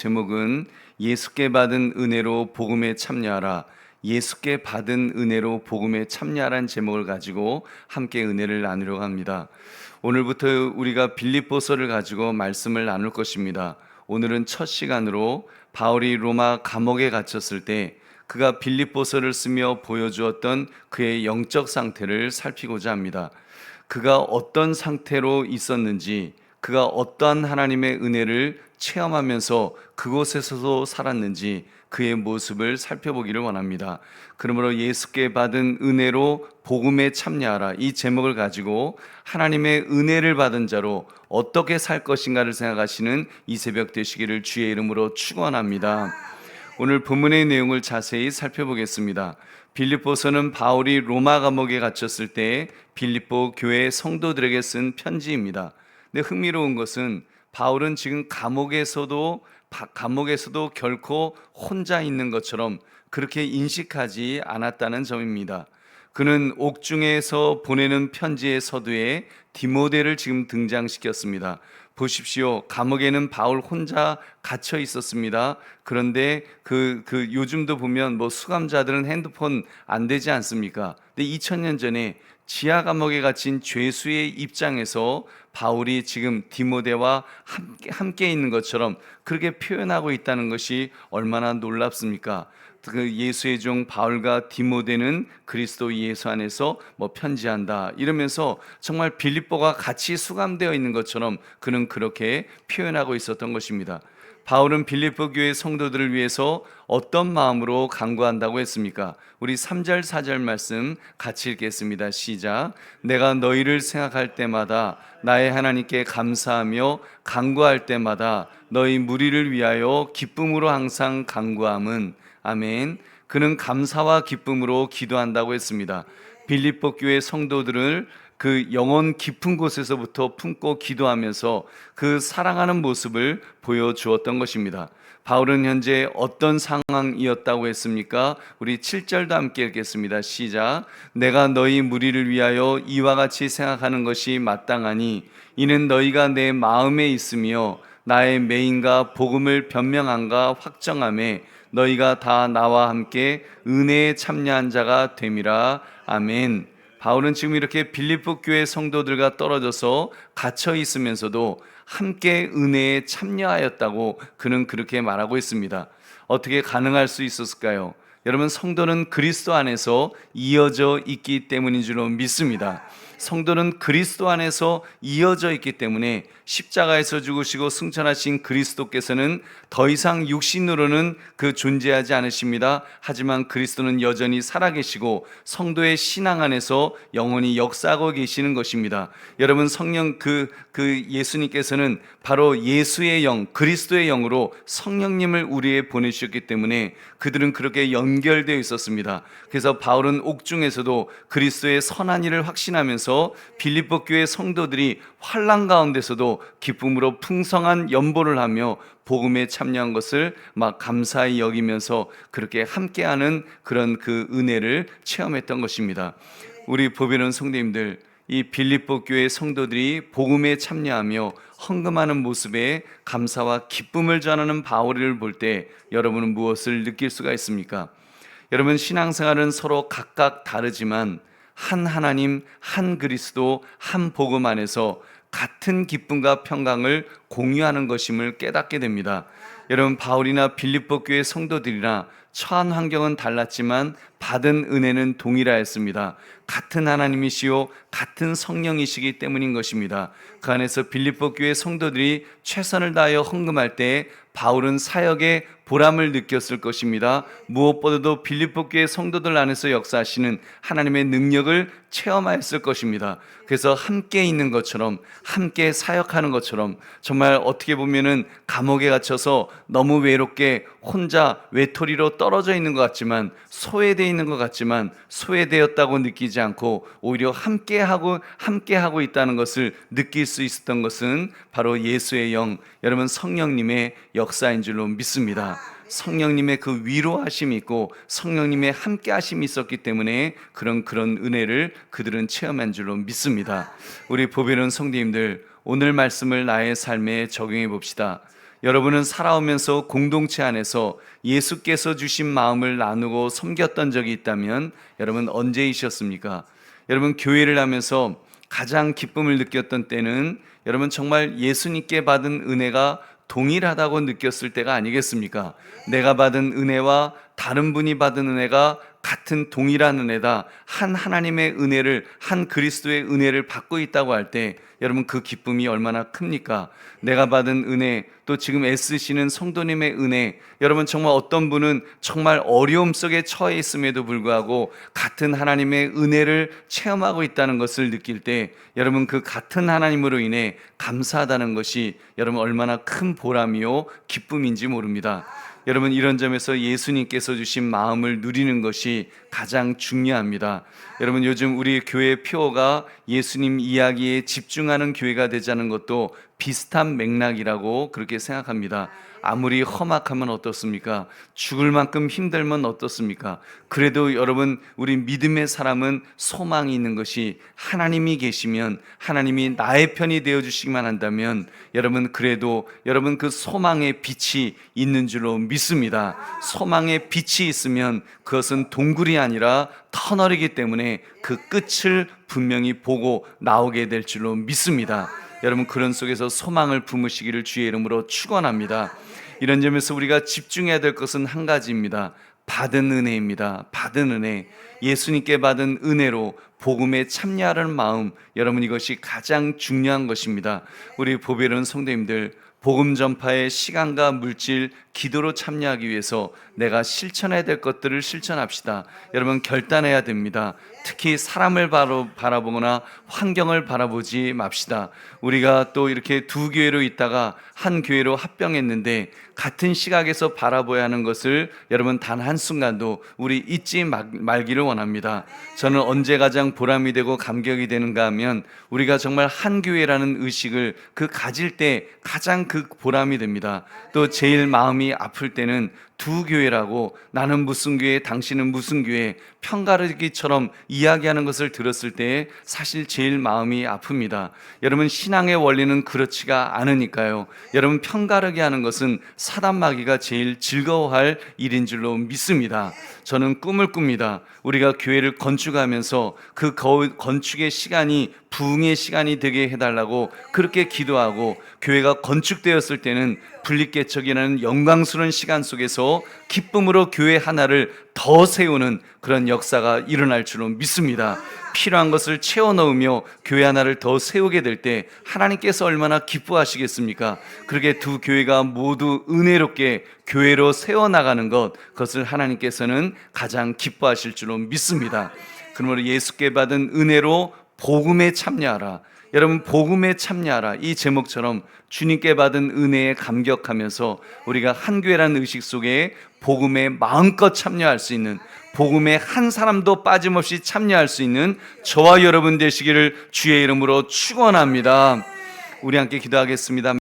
제목은 예수께 받은 은혜로 복음에 참여하라. 예수께 받은 은혜로 복음에 참여하라는 제목을 가지고 함께 은혜를 나누려고 합니다. 오늘부터 우리가 빌립보서를 가지고 말씀을 나눌 것입니다. 오늘은 첫 시간으로 바울이 로마 감옥에 갇혔을 때 그가 빌립보서를 쓰며 보여주었던 그의 영적 상태를 살피고자 합니다. 그가 어떤 상태로 있었는지, 그가 어떠한 하나님의 은혜를 체험하면서 그곳에서도 살았는지 그의 모습을 살펴보기를 원합니다. 그러므로 예수께 받은 은혜로 복음에 참여하라, 이 제목을 가지고 하나님의 은혜를 받은 자로 어떻게 살 것인가를 생각하시는 이 새벽 되시기를 주의 이름으로 축원합니다. 오늘 본문의 내용을 자세히 살펴보겠습니다. 빌립보서는 바울이 로마 감옥에 갇혔을 때 빌립보 교회 성도들에게 쓴 편지입니다. 근데 흥미로운 것은 바울은 지금 감옥에서도 결코 혼자 있는 것처럼 그렇게 인식하지 않았다는 점입니다. 그는 옥중에서 보내는 편지의 서두에 디모데를 지금 등장시켰습니다. 보십시오. 감옥에는 바울 혼자 갇혀 있었습니다. 그런데 요즘도 보면 수감자들은 핸드폰 안 되지 않습니까? 근데 2000년 전에 지하 감옥에 갇힌 죄수의 입장에서 바울이 지금 디모데와 함께 있는 것처럼 그렇게 표현하고 있다는 것이 얼마나 놀랍습니까? 그 예수의 종 바울과 디모데는 그리스도 예수 안에서 편지한다 이러면서 정말 빌립보가 같이 수감되어 있는 것처럼 그는 그렇게 표현하고 있었던 것입니다. 바울은 빌립보 교회 성도들을 위해서 어떤 마음으로 간구한다고 했습니까? 우리 3절 4절 말씀 같이 읽겠습니다. 시작. 내가 너희를 생각할 때마다 나의 하나님께 감사하며 간구할 때마다 너희 무리를 위하여 기쁨으로 항상 간구함은, 아멘. 그는 감사와 기쁨으로 기도한다고 했습니다. 빌립보 교회 성도들을 그 영혼 깊은 곳에서부터 품고 기도하면서 그 사랑하는 모습을 보여주었던 것입니다. 바울은 현재 어떤 상황이었다고 했습니까? 우리 7절도 함께 읽겠습니다. 시작. 내가 너희 무리를 위하여 이와 같이 생각하는 것이 마땅하니 이는 너희가 내 마음에 있으며 나의 매인과 복음을 변명함과 확정함에 너희가 다 나와 함께 은혜에 참여한 자가 됨이라. 아멘. 바울은 지금 이렇게 빌립보 교회 성도들과 떨어져서 갇혀 있으면서도 함께 은혜에 참여하였다고 그는 그렇게 말하고 있습니다. 어떻게 가능할 수 있었을까요? 여러분, 성도는 그리스도 안에서 이어져 있기 때문인 줄로 믿습니다. 성도는 그리스도 안에서 이어져 있기 때문에 십자가에서 죽으시고 승천하신 그리스도께서는 더 이상 육신으로는 존재하지 않으십니다. 하지만 그리스도는 여전히 살아계시고 성도의 신앙 안에서 영원히 역사하고 계시는 것입니다. 여러분, 성령 예수님께서는 바로 예수의 영, 그리스도의 영으로 성령님을 우리에 보내주셨기 때문에 그들은 그렇게 연결되어 있었습니다. 그래서 바울은 옥중에서도 그리스도의 선한 일을 확신하면서 빌립보 교회 성도들이 환난 가운데서도 기쁨으로 풍성한 연보를 하며 복음에 참여한 것을 감사히 여기면서 그렇게 함께하는 그런 은혜를 체험했던 것입니다. 우리 보배로운 성도님들, 이 빌립보 교회 성도들이 복음에 참여하며 헌금하는 모습에 감사와 기쁨을 전하는 바울을 볼 때 여러분은 무엇을 느낄 수가 있습니까? 여러분, 신앙생활은 서로 각각 다르지만 한 하나님, 한 그리스도, 한 복음 안에서 같은 기쁨과 평강을 공유하는 것임을 깨닫게 됩니다. 여러분, 바울이나 빌립보 교회 성도들이나 처한 환경은 달랐지만 받은 은혜는 동일하였습니다. 같은 하나님이시요 같은 성령이시기 때문인 것입니다. 그 안에서 빌립보 교회 성도들이 최선을 다하여 헌금할 때 바울은 사역의 보람을 느꼈을 것입니다. 무엇보다도 빌립보 교회 성도들 안에서 역사하시는 하나님의 능력을 체험하였을 것입니다. 그래서 함께 있는 것처럼, 함께 사역하는 것처럼, 정말 어떻게 보면은 감옥에 갇혀서 너무 외롭게 혼자 외톨이로 떨어져 있는 것 같지만, 소외되어 있는 것 같지만 소외되었다고 느끼지 않고 오히려 함께하고 있다는 것을 느낄 수 있었던 것은 바로 예수의 영, 여러분 성령님의 역사인 줄로 믿습니다. 성령님의 그 위로하심이 있고 성령님의 함께하심이 있었기 때문에 그런 은혜를 그들은 체험한 줄로 믿습니다. 우리 보배로운 성도님들, 오늘 말씀을 나의 삶에 적용해 봅시다. 여러분은 살아오면서 공동체 안에서 예수께서 주신 마음을 나누고 섬겼던 적이 있다면 여러분 언제이셨습니까? 여러분 교회를 하면서 가장 기쁨을 느꼈던 때는 여러분 정말 예수님께 받은 은혜가 동일하다고 느꼈을 때가 아니겠습니까? 내가 받은 은혜와 다른 분이 받은 은혜가 같은 동일한 은혜다. 한 하나님의 은혜를, 한 그리스도의 은혜를 받고 있다고 할 때 여러분 그 기쁨이 얼마나 큽니까? 내가 받은 은혜, 또 지금 애쓰시는 성도님의 은혜, 여러분 정말 어떤 분은 정말 어려움 속에 처해 있음에도 불구하고 같은 하나님의 은혜를 체험하고 있다는 것을 느낄 때 여러분 그 같은 하나님으로 인해 감사하다는 것이 여러분 얼마나 큰 보람이요 기쁨인지 모릅니다. 여러분 이런 점에서 예수님께서 주신 마음을 누리는 것이 가장 중요합니다. 여러분 요즘 우리 교회 표어가 예수님 이야기에 집중하는 교회가 되자는 것도 비슷한 맥락이라고 그렇게 생각합니다. 아무리 험악하면 어떻습니까? 죽을 만큼 힘들면 어떻습니까? 그래도 여러분 우리 믿음의 사람은 소망이 있는 것이 하나님이 계시면, 하나님이 나의 편이 되어주시기만 한다면 여러분 그래도 여러분 그 소망의 빛이 있는 줄로 믿습니다. 소망의 빛이 있으면 그것은 동굴이 아니라 터널이기 때문에 그 끝을 분명히 보고 나오게 될 줄로 믿습니다. 여러분 그런 속에서 소망을 품으시기를 주의 이름으로 축원합니다. 이런 점에서 우리가 집중해야 될 것은 한 가지입니다. 받은 은혜입니다. 받은 은혜, 예수님께 받은 은혜로 복음에 참여하는 마음, 여러분 이것이 가장 중요한 것입니다. 우리 보배로운 성도님들, 복음 전파의 시간과 물질, 기도로 참여하기 위해서 내가 실천해야 될 것들을 실천합시다. 여러분 결단해야 됩니다. 특히 사람을 바라보거나 환경을 바라보지 맙시다. 우리가 또 이렇게 두 교회로 있다가 한 교회로 합병했는데 같은 시각에서 바라봐야 하는 것을 여러분 단 한순간도 우리 잊지 말기를 원합니다. 저는 언제 가장 보람이 되고 감격이 되는가 하면 우리가 정말 한 교회라는 의식을 가질 때 가장 그 보람이 됩니다. 또 제일 마음이 아플 때는 두 교회라고, 나는 무슨 교회, 당신은 무슨 교회, 편가르기처럼 이야기하는 것을 들었을 때 사실 제일 마음이 아픕니다. 여러분 신앙의 원리는 그렇지가 않으니까요. 여러분 편가르기 하는 것은 사단 마귀가 제일 즐거워할 일인 줄로 믿습니다. 저는 꿈을 꿉니다. 우리가 교회를 건축하면서 그 건축의 시간이 부흥의 시간이 되게 해달라고 그렇게 기도하고, 교회가 건축되었을 때는 분립개척이라는 영광스러운 시간 속에서 기쁨으로 교회 하나를 더 세우는 그런 역사가 일어날 줄로 믿습니다. 필요한 것을 채워 넣으며 교회 하나를 더 세우게 될 때 하나님께서 얼마나 기뻐하시겠습니까? 그렇게 두 교회가 모두 은혜롭게 교회로 세워나가는 것, 그것을 하나님께서는 가장 기뻐하실 줄로 믿습니다. 그러므로 예수께 받은 은혜로 복음에 참여하라. 여러분 복음에 참여하라, 이 제목처럼 주님께 받은 은혜에 감격하면서 우리가 한 교회라는 의식 속에 복음에 마음껏 참여할 수 있는, 복음에 한 사람도 빠짐없이 참여할 수 있는 저와 여러분 되시기를 주의 이름으로 축원합니다. 우리 함께 기도하겠습니다.